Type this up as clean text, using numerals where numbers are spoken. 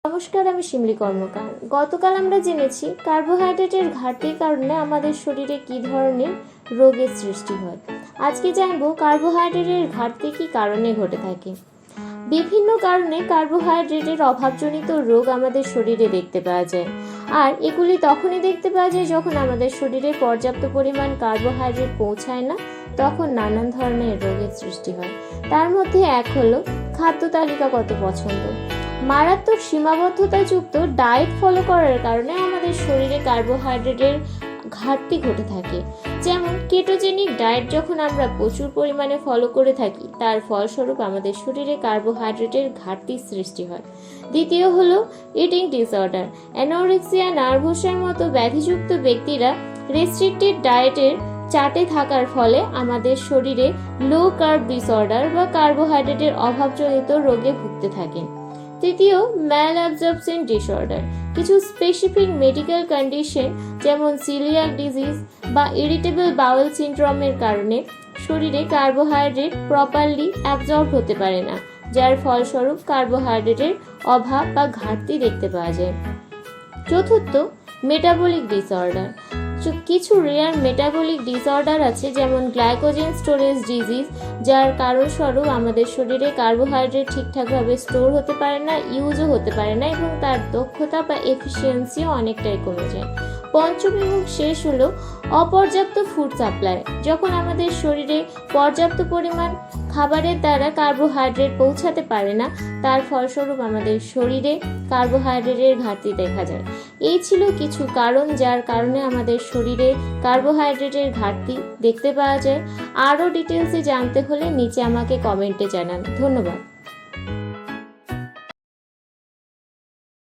নমস্কার, আমি শিমলি কর্মকার। গতকাল আমরা জেনেছি কার্বোহাইড্রেটের ঘাটতির কারণে আমাদের শরীরে কী ধরনের রোগের সৃষ্টি হয়। আজকে জানবো কার্বোহাইড্রেটের ঘাটতি কী কারণে ঘটে থাকে। বিভিন্ন কারণে কার্বোহাইড্রেটের অভাবজনিত রোগ আমাদের শরীরে দেখতে পাওয়া যায়, আর এগুলি তখনই দেখতে পাওয়া যায় যখন আমাদের শরীরে পর্যাপ্ত পরিমাণ কার্বোহাইড্রেট পৌঁছায় না, তখন নানান ধরনের রোগের সৃষ্টি হয়। তার মধ্যে এক হলো খাদ্য তালিকাগত পছন্দ। মারাত্মক সীমাবদ্ধতাযুক্ত ডায়েট ফলো করার কারণে আমাদের শরীরে কার্বোহাইড্রেটের ঘাটতি ঘটে থাকে। যেমন কেটোজেনিক ডায়েট যখন আমরা প্রচুর পরিমাণে ফলো করে থাকি, তার ফলস্বরূপ আমাদের শরীরে কার্বোহাইড্রেটের ঘাটতির সৃষ্টি হয়। দ্বিতীয় হলো ইটিং ডিসঅর্ডার। অ্যানোরেক্সিয়া নার্ভোসের মতো ব্যাধিযুক্ত ব্যক্তিরা রেস্ট্রিক্টেড ডায়েটের চাটে থাকার ফলে আমাদের শরীরে লো কার্ব ডিসঅর্ডার বা কার্বোহাইড্রেটের অভাবজনিত রোগে ভুগতে থাকেন। তৃতীয়, ম্যাল অ্যাবজর্পশন ডিসঅর্ডার। কিছু স্পেসিফিক মেডিকেল কন্ডিশন যেমন সিলিয়াক ডিজিজ বা ইরিটেবল বাউল সিনড্রোমের কারণে শরীরে কার্বোহাইড্রেট প্রপারলি অ্যাবজর্ব হতে পারে না, যার ফলস্বরূপ কার্বোহাইড্রেটের অভাব বা ঘাটতি দেখতে পাওয়া যায়। চতুর্থ, মেটাবলিক ডিসঅর্ডার। কিছু রেয়ার মেটাবলিক ডিসঅর্ডার আছে, যেমন গ্লাইকোজেন স্টোরেজ ডিজিজ, যার কারণস্বরূপ আমাদের শরীরে কার্বোহাইড্রেট ঠিকঠাকভাবে স্টোর হতে পারে না, ইউজও হতে পারে না, এবং তার দক্ষতা বা এফিসিয়েন্সিও অনেকটাই কমে যায়। পঞ্চম এবং শেষ হলো অপর্যাপ্ত ফুড সাপ্লাই। যখন আমাদের শরীরে পর্যাপ্ত পরিমাণ খাবারের দ্বারা কার্বোহাইড্রেট পৌঁছাতে পারে না, তার ফলস্বরূপ আমাদের শরীরে কার্বোহাইড্রেটের ঘাটতি দেখা যায়। এই ছিল কিছু কারণ যার কারণে আমাদের শরীরে কার্বোহাইড্রেটের ঘাটতি দেখতে পাওয়া যায়। আরও ডিটেলসে জানতে হলে নিচে আমাকে কমেন্টে জানান। ধন্যবাদ।